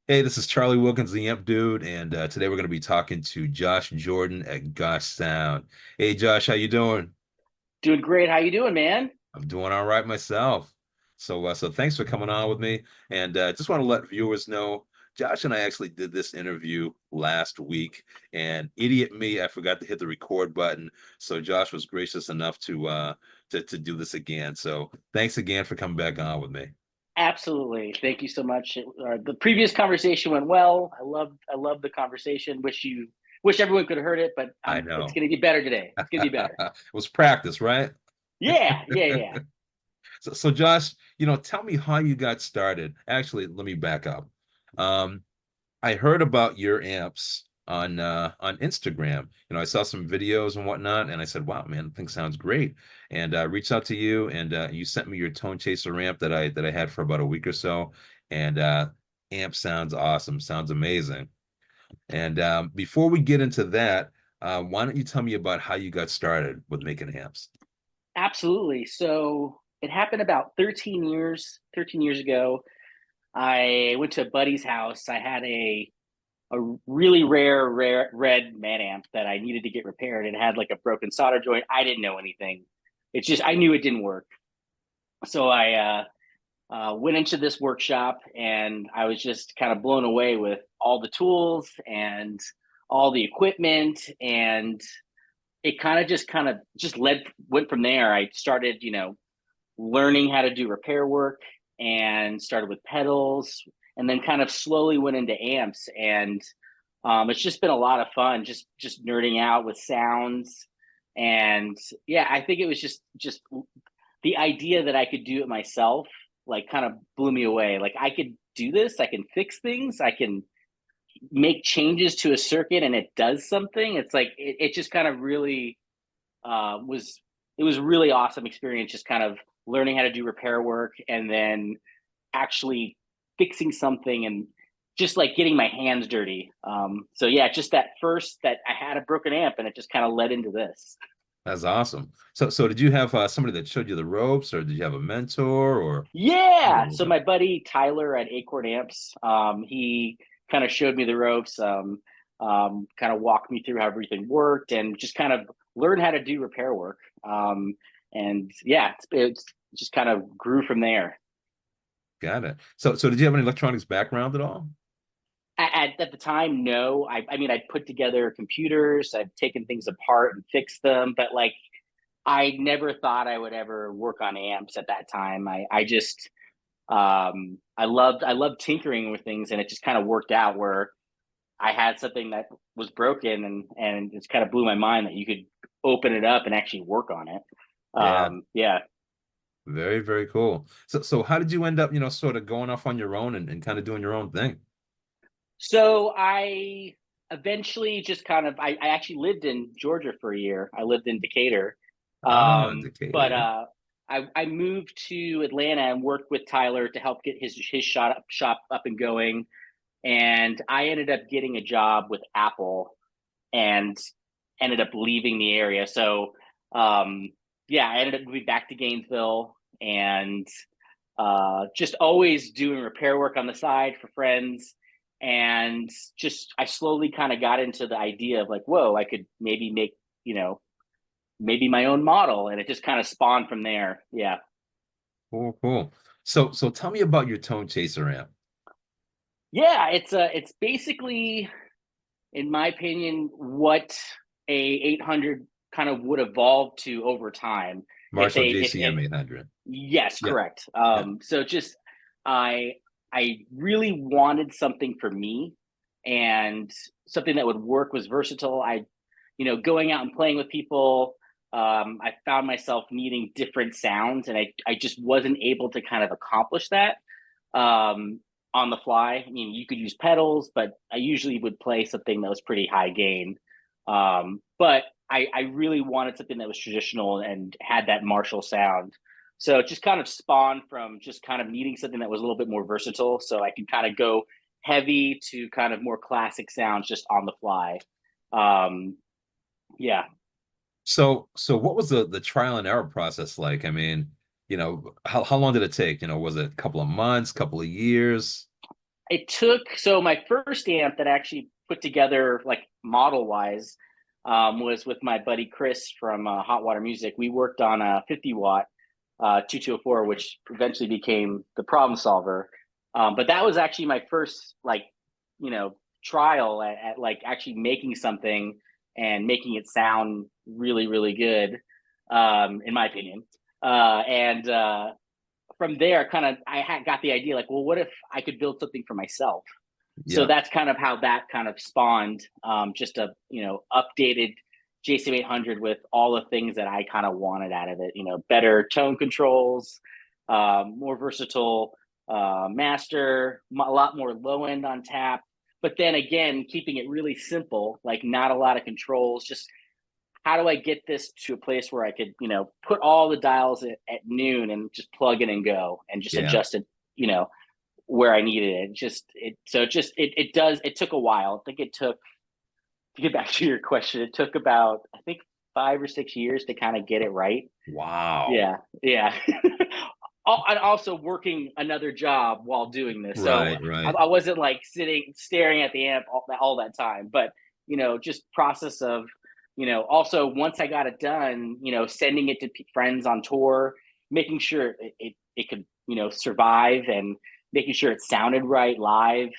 Hey, this is Charlie Wilkins, the Amp Dude, and today we're going to be talking to Josh Jordan at Gosh Sound. Hey, Josh, how you doing? Doing great. How you doing, man? I'm doing all right myself. So thanks for coming on with me, and just want to let viewers know, Josh and I actually did this interview last week, and idiot me, I forgot to hit the record button. So Josh was gracious enough to do this again. So thanks again for coming back on with me. Absolutely. Thank you so much. The previous conversation went well. I loved the conversation. Wish everyone could have heard it, but I it's know. going to be better today. It's going to be better. It was practice, right? Yeah, yeah, yeah. So Josh, tell me how you got started. Actually, let me back up. Um, I heard about your amps on Instagram. I saw some videos and whatnot, and I said, "Wow, man, the thing sounds great." And I reached out to you, and you sent me your Tone Chaser amp that I had for about a week or so, and amp sounds awesome, sounds amazing. And before we get into that, why don't you tell me about how you got started with making amps? Absolutely. So it happened about 13 years ago. I went to a buddy's house. I had a really rare red man amp that I needed to get repaired. It had like a broken solder joint. I didn't know anything. It's just I knew it didn't work. So I went into this workshop and I was just kind of blown away with all the tools and all the equipment. And it kind of just led went from there. I started, learning how to do repair work and started with pedals and then kind of slowly went into amps. And it's just been a lot of fun, just nerding out with sounds. And yeah, I think it was just the idea that I could do it myself, like, kind of blew me away. Like, I could do this, I can fix things, I can make changes to a circuit and it does something. It's like it just kind of really was it was a really awesome experience, just kind of learning how to do repair work and then actually fixing something and just like getting my hands dirty. So yeah, just that first that I had a broken amp and it just kind of led into this. That's awesome. So did you have somebody that showed you the ropes, or did you have a mentor, or Yeah. what was So it? my buddy Tyler at Acorn Amps, he kind of showed me the ropes, kind of walked me through how everything worked, and just kind of learned how to do repair work. And yeah, it's just kind of grew from there. Got it. So did you have an electronics background at all? At the time, no. I mean, I'd put together computers, I've taken things apart and fixed them, but like I never thought I would ever work on amps at that time. I just I loved tinkering with things, and it just kind of worked out where I had something that was broken, and it's kind of blew my mind that you could open it up and actually work on it. Yeah, Yeah. very, very cool. So how did you end up, sort of going off on your own and kind of doing your own thing? So I eventually just kind of I actually lived in Georgia for a year. I lived in Decatur. Ah, But Decatur, yeah. I moved to Atlanta and worked with Tyler to help get his shop up and going. And I ended up getting a job with Apple and ended up leaving the area. So um, yeah, I ended up moving back to Gainesville and just always doing repair work on the side for friends. And just I slowly kind of got into the idea of like, whoa, I could maybe make, you know, maybe my own model, and it just kind of spawned from there. Yeah. Cool, cool. So tell me about your Tone Chaser amp. Yeah, it's basically, in my opinion, what a 800 kind of would evolve to over time if Marshall they JCM if 800. yes, Yep. correct. Yep. So just I I really wanted something for me, and something that would work, was versatile. Going out and playing with people, I found myself needing different sounds, and I just wasn't able to kind of accomplish that um, on the fly. I mean, you could use pedals, but I usually would play something that was pretty high gain. But I really wanted something that was traditional and had that Marshall sound. So it just kind of spawned from just kind of needing something that was a little bit more versatile, so I could kind of go heavy to kind of more classic sounds just on the fly. Um, yeah. So what was the trial and error process like? I mean, how long did it take? Was it a couple of months, couple of years? it took, so my first amp that I actually put together like model wise was with my buddy Chris from Hot Water Music. We worked on a 50 watt 2204, which eventually became the Problem Solver. But that was actually my first like, you know, trial at like actually making something and making it sound really, really good, in my opinion. And From there, kind of, got the idea like, well, what if I could build something for myself? So Yeah, that's kind of how that kind of spawned, just a updated JCM 800 with all the things that I kind of wanted out of it. Better tone controls, more versatile master, a lot more low end on tap. But then again, keeping it really simple, like not a lot of controls, just how do I get this to a place where I could, put all the dials at noon and just plug in and go and just yeah, adjust it, you know, where I needed it. It does. It took a while. I think it took, to get back to your question, it took about, I think, 5 or 6 years to kind of get it right. wow, Yeah, yeah. And also working another job while doing this, so right, I, right, I wasn't like sitting staring at the amp all that time. But just process of also once I got it done, sending it to friends on tour, making sure it could survive, and making sure it sounded right live,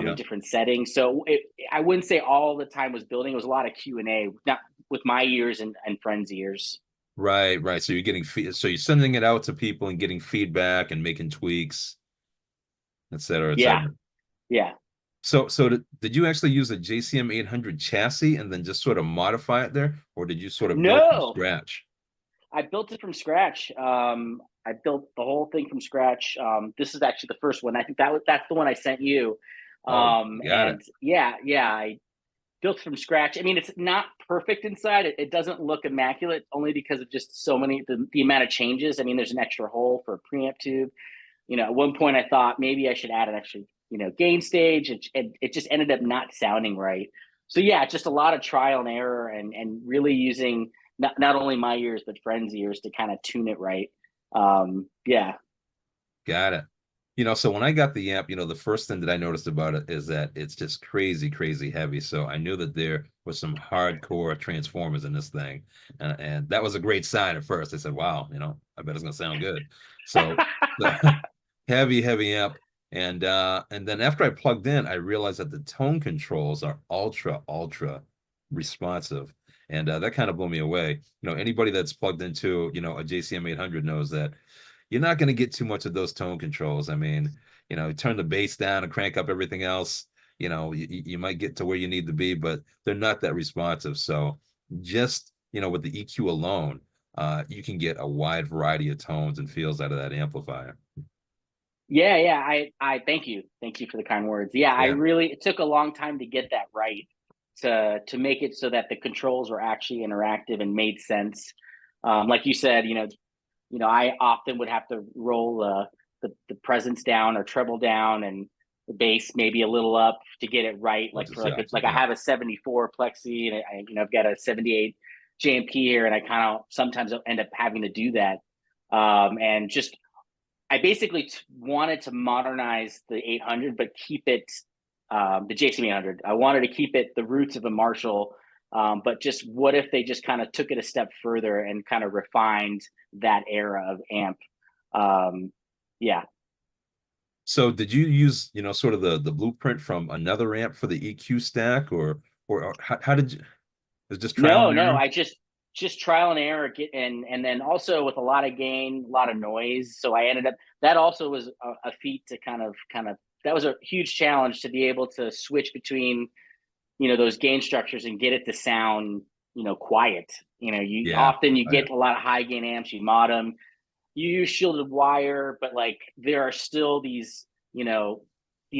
in yeah. different settings. So I wouldn't say all the time was building. It was a lot of Q&A, not with my ears and friends' ears. Right, right. So you're getting so you're sending it out to people and getting feedback and making tweaks, et cetera, et Yeah, cetera. yeah. So did you actually use a JCM 800 chassis and then just sort of modify it there, or did you sort of build from No, scratch? I built it from scratch. I built the whole thing from scratch. This is actually the first one. I think that's the one I sent you. Oh, got it. And yeah, yeah, I built from scratch. I mean, it's not perfect inside. It doesn't look immaculate, only because of just so many the amount of changes. I mean, there's an extra hole for a preamp tube. At one point I thought maybe I should add an extra, gain stage, and it just ended up not sounding right. So yeah, just a lot of trial and error, and really using not only my ears but friends' ears to kind of tune it right. Yeah. Got it. So when I got the amp, the first thing that I noticed about it is that it's just crazy, crazy heavy. So I knew that there was some hardcore transformers in this thing. And that was a great sign at first. I said, wow, I bet it's gonna sound good. So the heavy, heavy amp. And then after I plugged in, I realized that the tone controls are ultra, ultra responsive. And that kind of blew me away. Anybody that's plugged into, a JCM 800 knows that you're not going to get too much of those tone controls. I mean, turn the bass down and crank up everything else. You might get to where you need to be, but they're not that responsive. So just, with the EQ alone, you can get a wide variety of tones and feels out of that amplifier. Yeah, yeah. I thank you for the kind words. Yeah, Yeah, it took a long time to get that right, to make it so that the controls were actually interactive and made sense. Like you said, I often would have to roll the presence down or treble down, and the bass maybe a little up to get it right. I'll Like for just like yeah, like I yeah. have a 74 plexi, and I've got a 78 JMP here, and I kind of sometimes end up having to do that. And just I basically wanted to modernize the 800, but keep it, the JCM 800. I wanted to keep it the roots of a Marshall, but just what if they just kind of took it a step further and kind of refined that era of amp? Yeah. So did you use, sort of the blueprint from another amp for the EQ stack, or how did you? It was just trial No, and no, error. I just trial and error, and then also with a lot of gain, a lot of noise. So I ended up, that also was a feat to kind of that was a huge challenge to be able to switch between those gain structures and get it to sound quiet. You Yeah. often you Oh, yeah. get a lot of high gain amps, you mod them, you use shielded wire, but like there are still these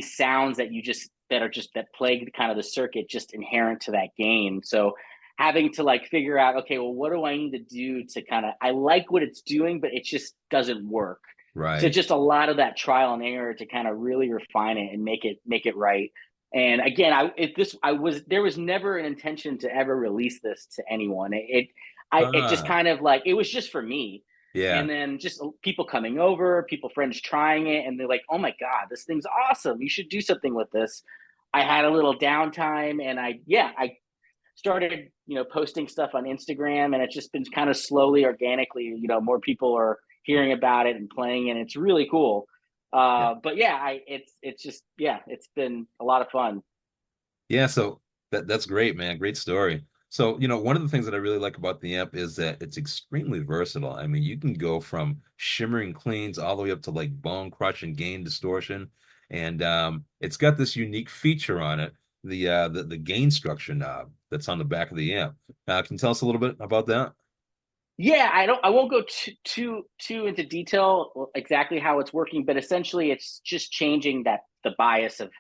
sounds that plague kind of the circuit, just inherent to that gain. So having to like figure out, okay, well, what do I need to do to kind of, I like what it's doing, but it just doesn't work. So Right. just a lot of that trial and error to kind of really refine it and make it right. And again, there was never an intention to ever release this to anyone. It just Ah, kind of like, it was just for me. Yeah. And then just people coming over, friends trying it, and they're like, "Oh my god, this thing's awesome! You should do something with this." I had a little downtime, and I started posting stuff on Instagram, and it's just been kind of slowly, organically, more people are hearing about it and playing, and it's really cool. Yeah. But yeah, it's just yeah, it's been a lot of fun. Yeah, so that's great, man. Great story. So, one of the things that I really like about the amp is that it's extremely versatile. I mean, you can go from shimmering cleans all the way up to like bone crushing gain distortion. And it's got this unique feature on it, the gain structure knob that's on the back of the amp. Can you tell us a little bit about that? Yeah, I won't go too into detail exactly how it's working, but essentially it's just changing the bias of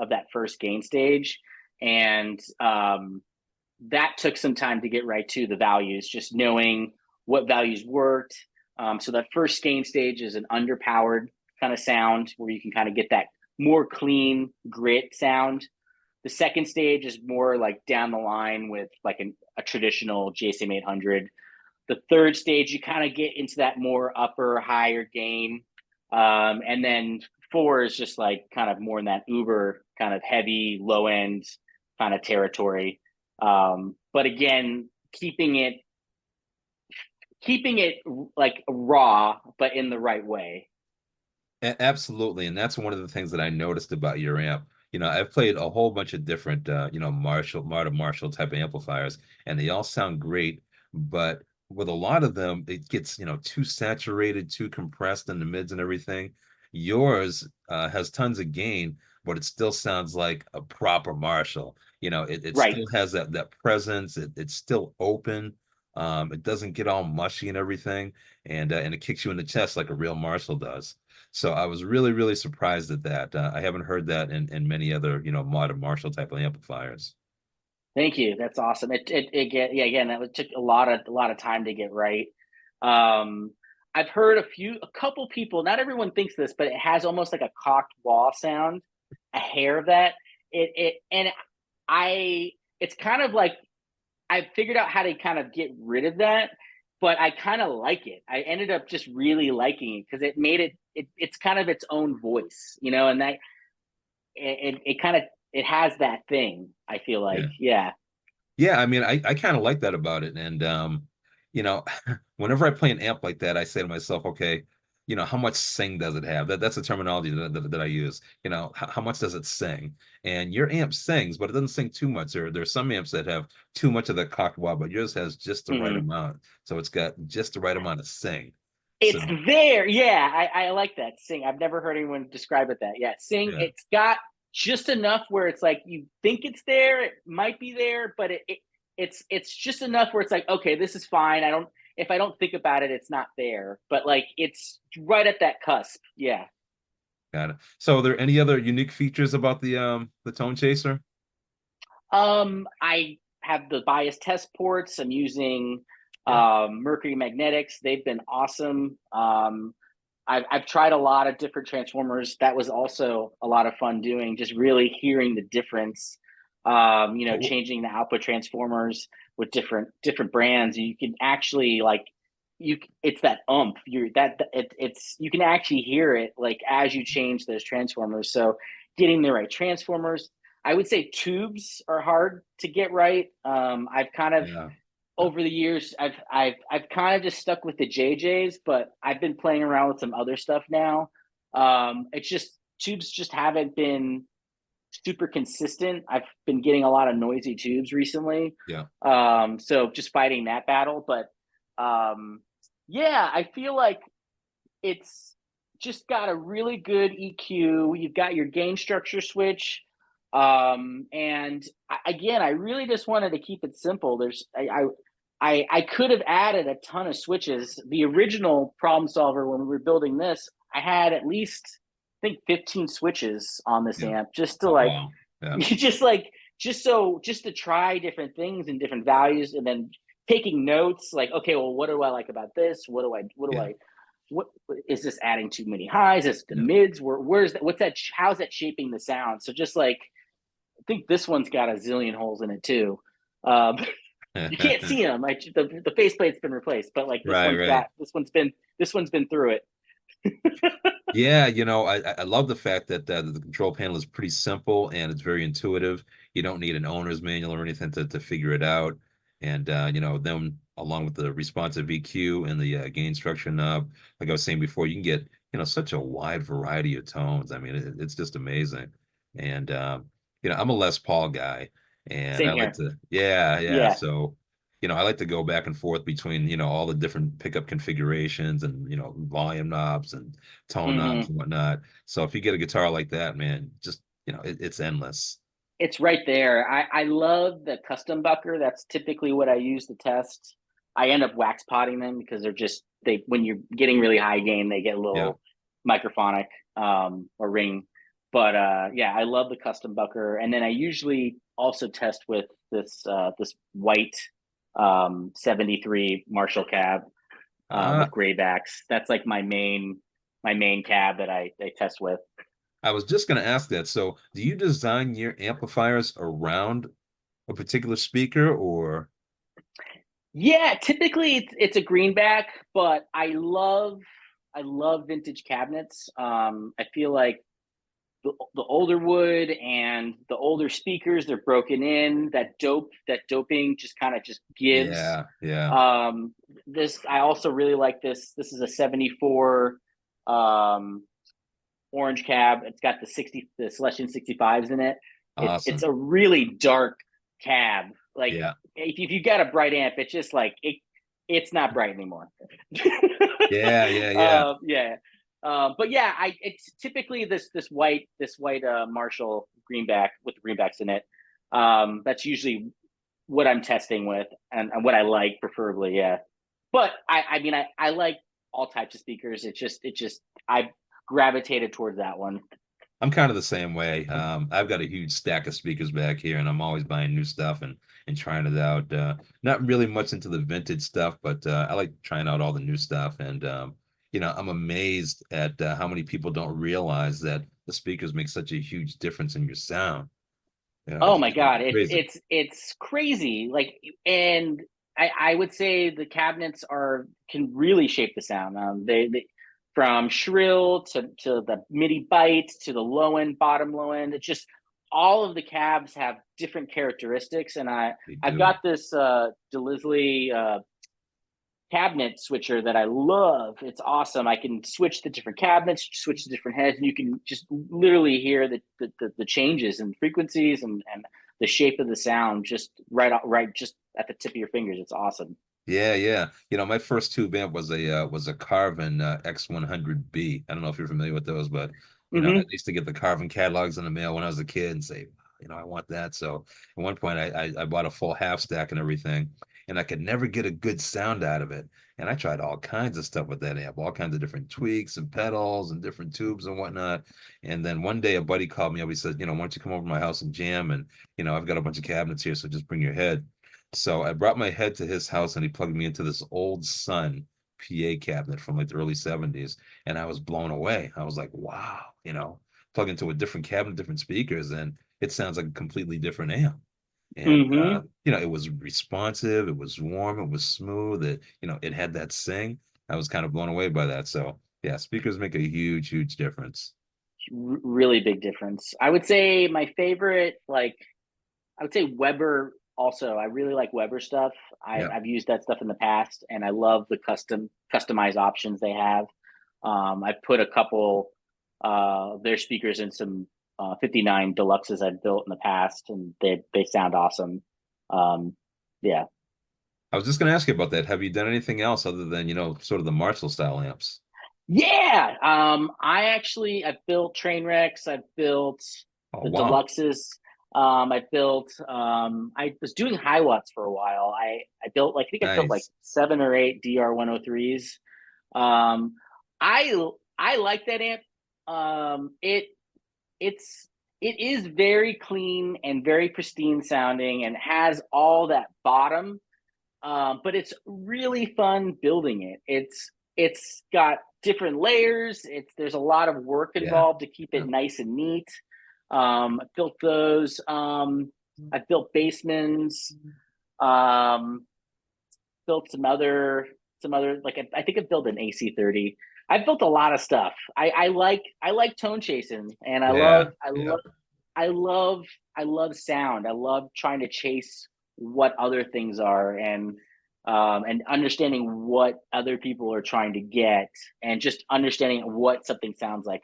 that first gain stage, and that took some time to get right to the values, just knowing what values worked. So that first gain stage is an underpowered kind of sound where you can kind of get that more clean grit sound. The second stage is more like down the line with like a traditional JSM 800. The third stage, you kind of get into that more upper, higher gain. And then four is just like kind of more in that uber kind of heavy, low end kind of territory. But again, keeping it like raw, but in the right way. Absolutely, and that's one of the things that I noticed about your amp. I've played a whole bunch of different, Marshall type of amplifiers, and they all sound great. But with a lot of them, it gets, too saturated, too compressed in the mids and everything. Yours has tons of gain, but it still sounds like a proper Marshall. It Right. still has that presence. It's still open. It doesn't get all mushy and everything, and it kicks you in the chest like a real Marshall does. So I was really, really surprised at that. I haven't heard that in many other, modern Marshall type of amplifiers. Thank you. That's awesome. Yeah, again, that took a lot of time to get right. I've heard a couple people, not everyone thinks this, but it has almost like a cocked wah sound, a hair of that. And I, it's kind of like I figured out how to kind of get rid of that, but I kind of like it. I ended up just really liking it because it made it's kind of its own voice, and that it kind of it has that thing. I feel Yeah. like, yeah. Yeah, I mean, I kind of like that about it. And you know, whenever I play an amp like that, I say to myself, okay, how much sing does it have? That's the terminology that I use. How much does it sing? And your amp sings, but it doesn't sing too much. There's some amps that have too much of the cock wah, but yours has just the right Mhm. amount. So it's got just the right amount of sing. It's So there. Yeah, I like that. Sing. I've never heard anyone describe it that. Yeah, sing. yeah, It's got just enough where it's like you think it's there, it might be there, but it's just enough where it's like, okay, this is fine. I don't if I don't think about it, it's not there. But like it's right at that cusp. Yeah. got it. So are there any other unique features about the tone chaser? I have the bias test ports. I'm using Yeah. Mercury Magnetics. They've been awesome. I've tried a lot of different transformers. That was also a lot of fun doing, just really hearing the difference. Well, Changing the output transformers with different brands. You can actually like it's that you're it's you can actually hear it like as you change those transformers. So getting the right transformers. I would say tubes are hard to get right. I've kind of yeah. over the years, I've kind of just stuck with the JJs, but I've been playing around with some other stuff now. It's just tubes just haven't been super consistent. I've been getting a lot of noisy tubes recently, Yeah. so just fighting that battle. But yeah, I feel like it's just got a really good EQ. You've got your gain structure switch. And again, I really just wanted to keep it simple. I could have added a ton of switches. The original problem solver when we were building this, I had at least I think 15 switches on this Yeah. amp just to Oh like wow. Yeah. just to try different things and different values and then taking notes like okay, well what do I like about this? What do Yeah. I what is this adding too many highs? Is it the Yeah. mids? Where's that? What's that? How's that shaping the sound? So just like I think this one's got a zillion holes in it too. Um, You can't see them. The faceplate's been replaced, but like Right, right. this one's been through it. Yeah, I love the fact that the control panel is pretty simple and it's very intuitive. You don't need an owner's manual or anything to figure it out. And then along with the responsive EQ and the gain structure knob, like I was saying before, you can get such a wide variety of tones. I mean, it's just amazing. And I'm a Les Paul guy, and Same I like here. to, yeah, yeah. Yeah. So I like to go back and forth between all the different pickup configurations and volume knobs and tone knobs Hmm. and whatnot. So if you get a guitar like that, man, just it's endless. It's right there. I love the custom bucker. That's typically what I use to test. I end up wax potting them because they're just they when you're getting really high gain, they get a Yeah. little microphonic or ring. But yeah, I love the custom bucker. And then I usually also test with this white 73 Marshall cab Uh, with graybacks. That's like my main cab that I test with. I was just going to ask that. So, do you design your amplifiers around a particular speaker or? Yeah, typically it's a greenback, but I love vintage cabinets. I feel like the older wood and the older speakers, they're broken in. That doping just kind of just gives. Yeah, yeah. Um, this I also really like this. This is a 74 um, orange cab. It's got the Celestion 65s in it. It's Awesome. a really dark cab. Like Yeah. if you got a bright amp, it's just like it's not bright anymore. Yeah, yeah, yeah. Yeah. But yeah, it's typically this white Marshall greenback with the greenbacks in it. That's usually what I'm testing with and what I like preferably, yeah. But I mean I like all types of speakers. It just I gravitated towards that one. I'm kind of the same way. I've got a huge stack of speakers back here, and I'm always buying new stuff and trying it out. Not really much into the vintage stuff, but I like trying out all the new stuff. And I'm amazed at how many people don't realize that the speakers make such a huge difference in your sound. Oh my It's god, crazy. it's crazy. Like, and I would say the cabinets are can really shape the sound. They from shrill to the MIDI bite to the low end, bottom low end. It's just all of the cabs have different characteristics, and They I've do. got this Delisley cabinet switcher that I love. It's awesome. I can switch the different cabinets, switch the different heads, and you can just literally hear the changes and frequencies and the shape of the sound just right just at the tip of your fingers. It's awesome. Yeah, yeah. My first tube amp was a Carvin X100B. I don't know if you're familiar with those, but I Hmm. used to get the Carvin catalogs in the mail when I was a kid and say, I want that. So at one point I bought a full half stack and everything, and I could never get a good sound out of it. And I tried all kinds of stuff with that amp, all kinds of different tweaks and pedals and different tubes and whatnot. And then one day a buddy called me up. He said, why don't you come over to my house and jam? And I've got a bunch of cabinets here, so just bring your head. So I brought my head to his house and he plugged me into this old Sun PA cabinet from like the early 70s. And I was blown away. I was like, wow, plug into a different cabinet, different speakers, and it sounds like a completely different amp. And Hmm. it was responsive, it was warm, it was smooth, it had that sing. I was kind of blown away by that. So yeah, speakers make a huge, huge difference. Really big difference. I would say my favorite, like I would say Weber also. I really like Weber stuff. Yeah. I've used that stuff in the past, and I love the customized options they have. I've put a couple of their speakers in some 59 deluxes I've built in the past, and they sound awesome. Um, yeah, I was just going to ask you about that. Have you done anything else other than, sort of the Marshall style amps? yeah. I've built train wrecks. I've built Oh, the wow. deluxes. I built. I was doing high watts for a while. I built like I think I built like Nice. 7 or 8 DR 103s. Um, I like that amp. It's it is very clean and very pristine sounding and has all that bottom, but it's really fun building it. It's got different layers. There's a lot of work Yeah. involved to keep it Yeah. nice and neat. I built those. I built basements. Um, built some other like I think I've built an AC30. I've built a lot of stuff. I like tone chasing, and Yeah, yeah. I love I love sound. I love trying to chase what other things are, and understanding what other people are trying to get, and just understanding what something sounds like.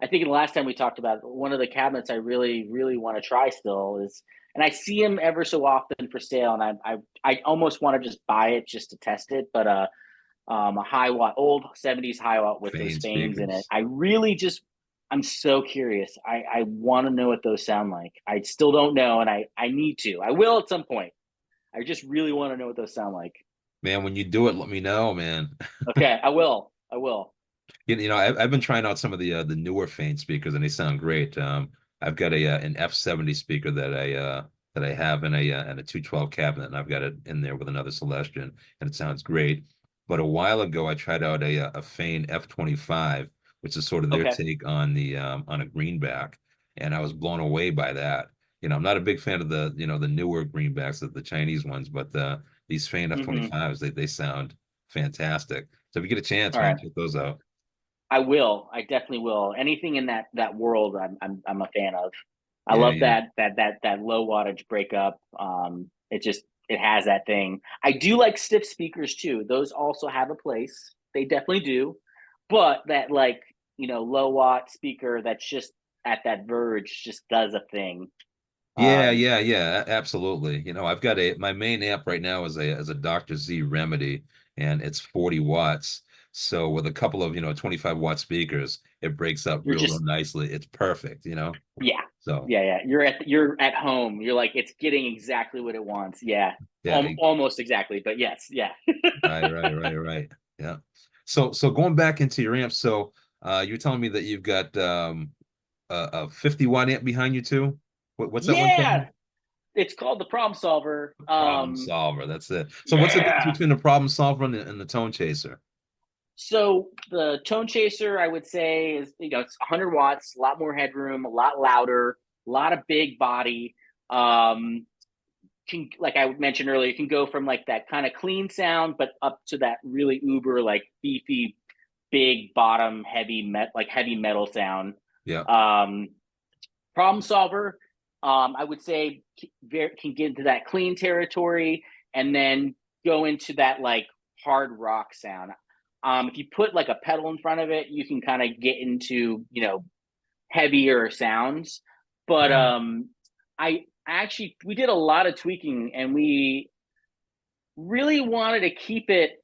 I think the last time we talked about one of the cabinets I really want to try still is, and I see them ever so often for sale, and I almost want to just buy it just to test it, but a high watt, old 70s high watt with those Fane fanes in it. speakers. I really just, I'm so curious. I want to know what those sound like. I still don't know, and I need to. I will at some point. I just really want to know what those sound like. Man, when you do it, let me know, man. Okay, I will. I will. I've been trying out some of the newer Fane speakers, and they sound great. I've got a an F70 speaker that I have in a 212 cabinet, and I've got it in there with another Celestion, and it sounds great. But a while ago, I tried out a Fane F25, which is sort of their Okay. take on the on a greenback, and I was blown away by that. I'm not a big fan of the newer greenbacks, the Chinese ones, but these Fane Mm-hmm. F25s, they sound fantastic. So if you get a chance, All man, right. check those out. I will. I definitely will. Anything in that world, I'm a fan of. I Yeah, love yeah. that low wattage breakup. It just it has that thing. I do like stiff speakers too. Those also have a place. They definitely do. But that like low watt speaker that's just at that verge just does a thing. Yeah, Um, yeah, yeah, absolutely. I've got my main amp right now is a Dr. Z Remedy, and it's 40 watts. So with a couple of 25-watt speakers, it breaks up you're real just nicely. It's perfect. yeah So yeah. You're at home. You're like it's getting exactly what it wants. Yeah, yeah, almost exactly. But yes, yeah. right, right, right, right. Yeah. So going back into your amp, so you're telling me that you've got a 50-watt amp behind you too? What's that one Yeah, called? it's called the Problem Solver. Problem solver. That's it. So what's the difference Yeah. between the problem solver and the tone chaser? So the Tone Chaser, I would say, is it's 100 watts, a lot more headroom, a lot louder, a lot of big body. Um, can like I mentioned earlier, can go from like that kind of clean sound, but up to that really uber like beefy, big bottom, heavy metal sound. Yeah. Um, Problem Solver, I would say can get into that clean territory and then go into that like hard rock sound. If you put like a pedal in front of it, you can kind of get into heavier sounds. But Right. I actually we did a lot of tweaking, and we really wanted to keep it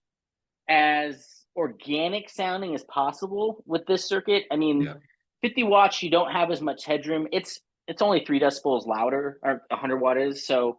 as organic sounding as possible with this circuit. I mean, Yeah. 50 watts, you don't have as much headroom. It's only 3 decibels louder, or 100 watt is. So,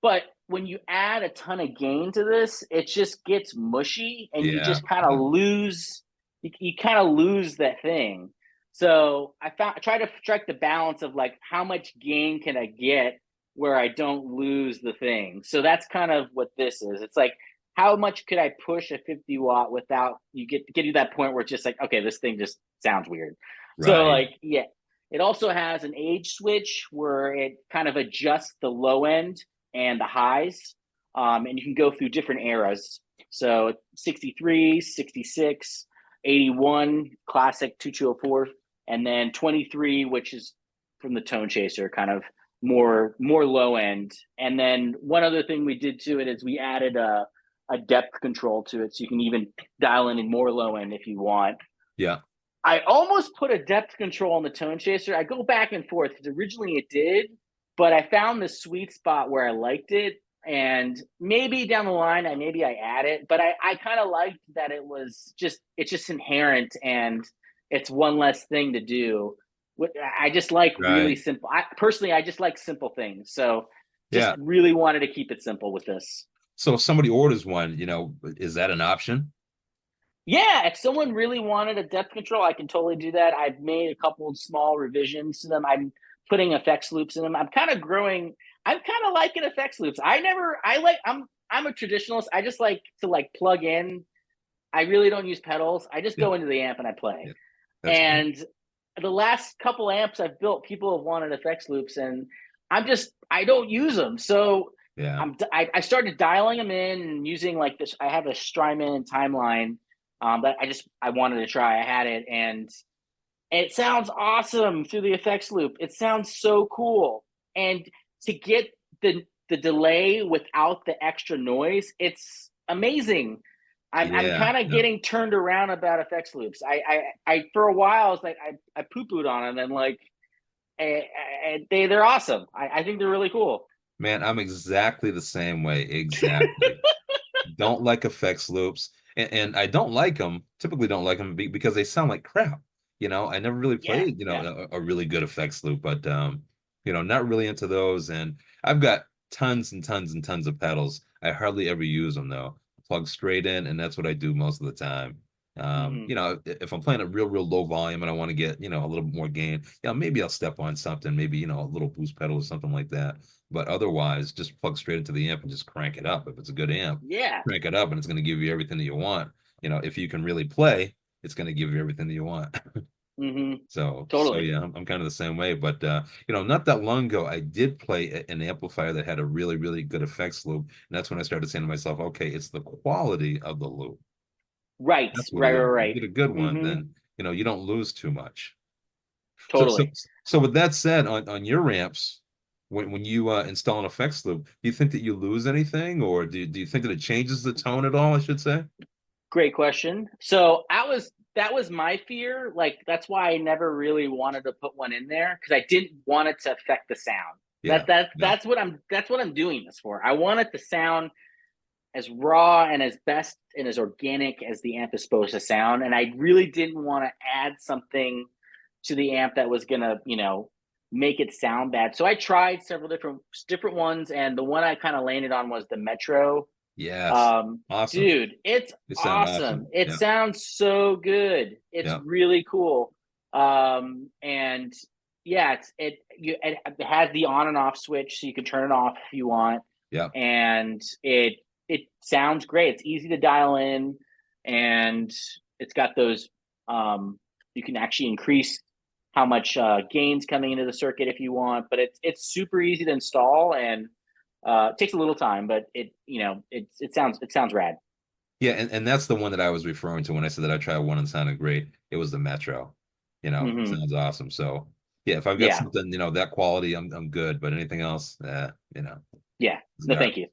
but when you add a ton of gain to this, it just gets mushy, and you Yeah. just kind of Yeah. lose. You kind of lose that thing. So I try to strike the balance of like how much gain can I get where I don't lose the thing. So that's kind of what this is. It's like how much could I push a 50 watt without you get you that point where it's just like, okay, this thing just sounds weird. So Right. like, yeah, it also has an age switch where it kind of adjusts the low end and the highs. And you can go through different eras. So 63, 66, 81, classic 2204, and then 23, which is from the Tone Chaser, kind of more low end. And then one other thing we did to it is we added a depth control to it, so you can even dial in more low end if you want. Yeah. I almost put a depth control on the Tone Chaser. I go back and forth because originally it did, but I found the sweet spot where I liked it. And maybe down the line, maybe I add it, but I kind of liked that it's just inherent, and it's one less thing to do. I just like really Right. simple. I just like simple things. So just Yeah. really wanted to keep it simple with this. So if somebody orders one, is that an option? Yeah, if someone really wanted a depth control, I can totally do that. I've made a couple of small revisions to them. I'm putting effects loops in them. I'm kind of growing. I'm kind of liking effects loops. I'm a traditionalist. I just like to like plug in. I really don't use pedals. I just Yeah. go into the amp and I play. Yeah. That's great. And the last couple amps I've built, people have wanted effects loops, and I don't use them. So Yeah. I started dialing them in and using like this. I have a Strymon timeline that I wanted to try. I had it, and it sounds awesome through the effects loop. It sounds so cool. And to get the delay without the extra noise, it's amazing. I'm Yeah. kind of Yeah. getting turned around about effects loops. I for a while I was like I poo pooed on them, and like they're awesome. I think they're really cool. Man, I'm exactly the same way. Exactly. Don't like effects loops, and I don't like them. Typically, don't like them because they sound like crap. I never really Yeah, played, yeah. a really good effects loop, but not really into those. And I've got tons and tons and tons of pedals. I hardly ever use them though. Plug straight in, and that's what I do most of the time. Hmm. If I'm playing a real low volume and I want to get, a little bit more gain, maybe I'll step on something, maybe, a little boost pedal or something like that. But otherwise, just plug straight into the amp and just crank it up. If it's a good amp, Yeah. crank it up and it's going to give you everything that you want. If you can really play, it's going to give you everything that you want. Hmm. So Totally. yeah, I'm kind of the same way. But not that long ago, I did play an amplifier that had a really good effects loop, and that's when I started saying to myself, okay, it's the quality of the loop. Right. That's what Right. it is. Right. You Right. get a good one, Hmm. then you don't lose too much. So so Totally. so with that said, on your amps, when you install an effects loop, do you think that you lose anything, or do you think that it changes the tone at all, I should say? Great question. So that was my fear. Like that's why I never really wanted to put one in there because I didn't want it to affect the sound. That Yeah, that yeah, that's what I'm doing this for. I want it to sound as raw and as best and as organic as the amp is supposed to sound. And I really didn't want to add something to the amp that was gonna, make it sound bad. So I tried several different ones, and the one I kind of landed on was the Metro. yes, um awesome. Dude, it's They sound awesome. awesome. It Yeah, sounds so good. It's yeah, really cool. And yeah, it has the on and off switch, so you can turn it off if you want. yeah, And it sounds great. It's easy to dial in, and it's got those you can actually increase how much gains coming into the circuit if you want, but it's super easy to install, and it takes a little time, but it sounds rad. yeah. And that's the one that I was referring to when I said that I tried one and sounded great. It was the Metro. Hmm. Sounds awesome. So yeah, if I've got Yeah, something, that quality, I'm good. But anything else, yeah. it's No, garbage. thank you.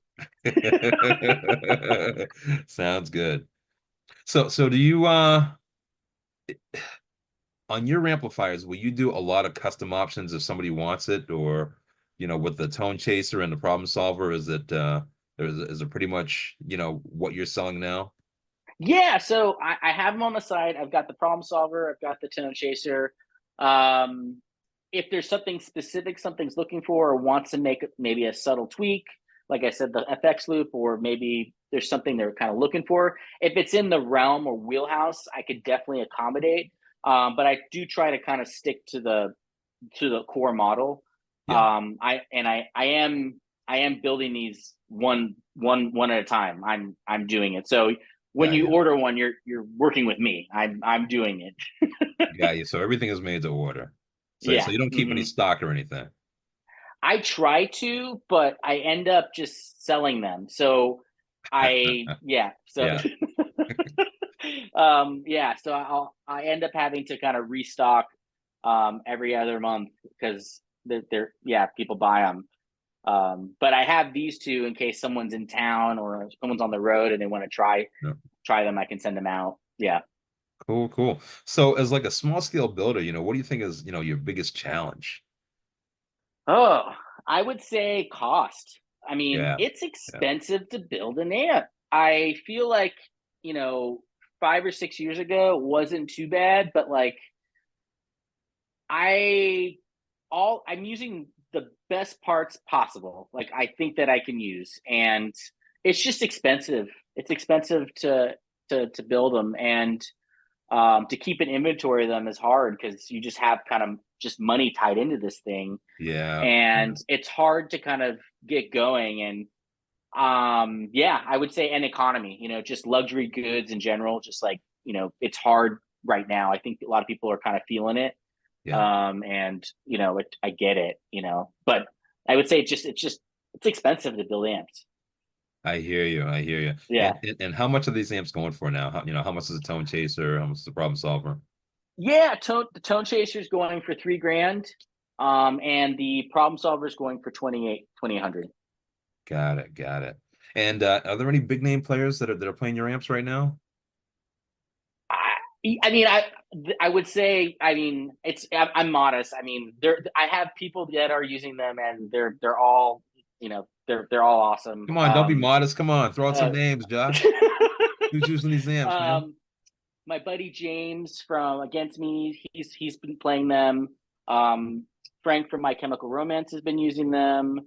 Sounds good. So do you on your amplifiers, will you do a lot of custom options if somebody wants it, or with the tone chaser and the problem solver, is it pretty much, what you're selling now? Yeah, so I have them on the side. I've got the problem solver. I've got the tone chaser. Um, if there's something specific, something's looking for or wants to make maybe a subtle tweak, like I said, the FX loop, or maybe there's something they're kind of looking for. If it's in the realm or wheelhouse, I could definitely accommodate. But I do try to kind of stick to the core model. Yeah. I am building these one at a time. I'm doing it. So when Got you you. order one, you're working with me. I'm doing it. Got you. So everything is made to order. So Yeah. you don't keep any Hmm. stock or anything. I try to, but I end up just selling them. So yeah. So Yeah. yeah. So I end up having to kind of restock every other month because they're yeah, people buy them. But I have these two in case someone's in town or someone's on the road and they want to Yeah. try them. I can send them out. Yeah. Cool, cool. So as like a small scale builder, what do you think is, your biggest challenge? Oh, I would say cost. I mean, Yeah. it's Yeah. expensive to build an amp. I feel like, you know, 5 or 6 years ago it wasn't too bad, but like I I'm using the best parts possible. Like I think that I can use, and it's just expensive. It's expensive to build them, and to keep an inventory of them is hard because you just have kind of just money tied into this thing, Yeah. Yeah. and it's hard to kind of get going. And yeah, I would say an economy. Just luxury goods in general. Just like it's hard right now. I think a lot of people are kind of feeling it, Yeah. and I get it, but I would say it's just it's expensive to build amps. I hear you. I hear you. Yeah. And how much are these amps going for now? How much is a tone chaser? How much is the problem solver? Yeah, the tone chaser is going for 3 grand. And the problem solver is going for 2,800. Got it. Got it. And are there any big name players that are playing your amps right now? I mean, I would say, I mean, I'm modest. I mean, I have people that are using them, and they're all, they're all awesome. Come on, don't be modest. Come on, throw out some Uh, names, Josh. Who's using these amps, man? um, my buddy James from Against Me, he's been playing them. Um, Frank from My Chemical Romance has been using them.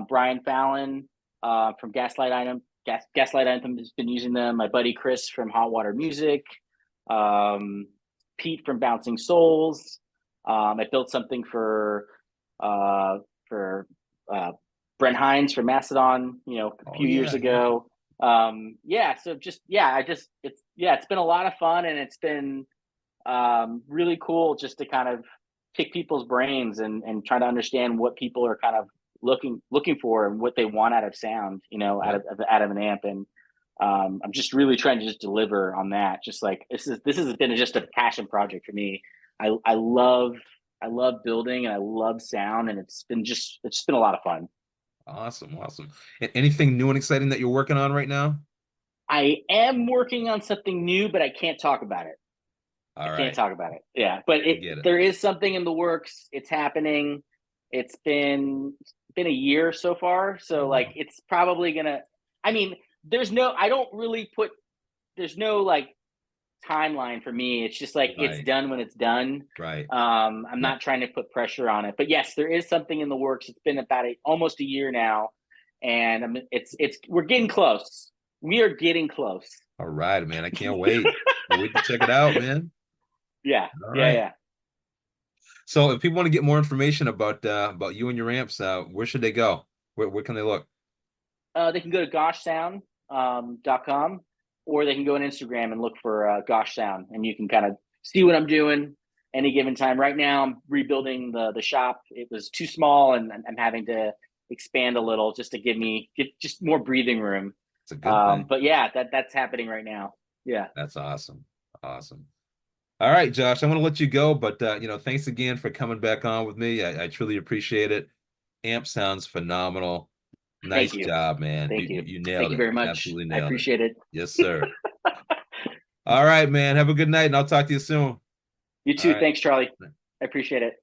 Brian Fallon from Gaslight Anthem has been using them. My buddy Chris from Hot Water Music. Um, Pete from Bouncing Souls. I built something for Brent Hines from Mastodon, a Oh few years yeah, yeah. ago. Yeah, so just I just it's been a lot of fun, and it's been really cool just to kind of pick people's brains and try to understand what people are kind of looking for and what they want out of sound, Yep. out of an amp. And I'm just really trying to just deliver on that. Just like this has been just a passion project for me. I love building, and I love sound, and it's been a lot of fun. Awesome, awesome. And anything new and exciting that you're working on right now? I am working on something new, but I can't talk about it. I All can't right, talk about it. Yeah, but I it get it. there is something in the works. It's happening. It's been a year so far, Oh so like wow. it's probably gonna. I mean, I don't really put. There's no like timeline for me. It's just like it's Right, done when it's done. right. I'm Yeah. not trying to put pressure on it, but yes, there is something in the works. It's been about almost a year now, and it's we're getting close. We are getting close. All right, man. I can't wait. Can't wait to check it out, man. Yeah, All yeah, right. yeah. So if people want to get more information about you and your amps, where should they go? Where can they look? They can go to goshsound.com, or they can go on Instagram and look for Gosh Sound, and you can kind of see what I'm doing any given time. Right now, I'm rebuilding the shop. It was too small, and I'm having to expand a little just to give just more breathing room. It's a good thing. But yeah, that's happening right now. Yeah. That's awesome. Awesome. All right, Josh, I'm going to let you go, but thanks again for coming back on with me. I truly appreciate it. Amp sounds phenomenal. Thank Nice you. job, man. You Thank you, you. you Thank nailed you it. very much. Absolutely I nailed it. appreciate it. Yes, sir. All right, man. Have a good night, and I'll talk to you soon. You All too. right. Thanks, Charlie. I appreciate it.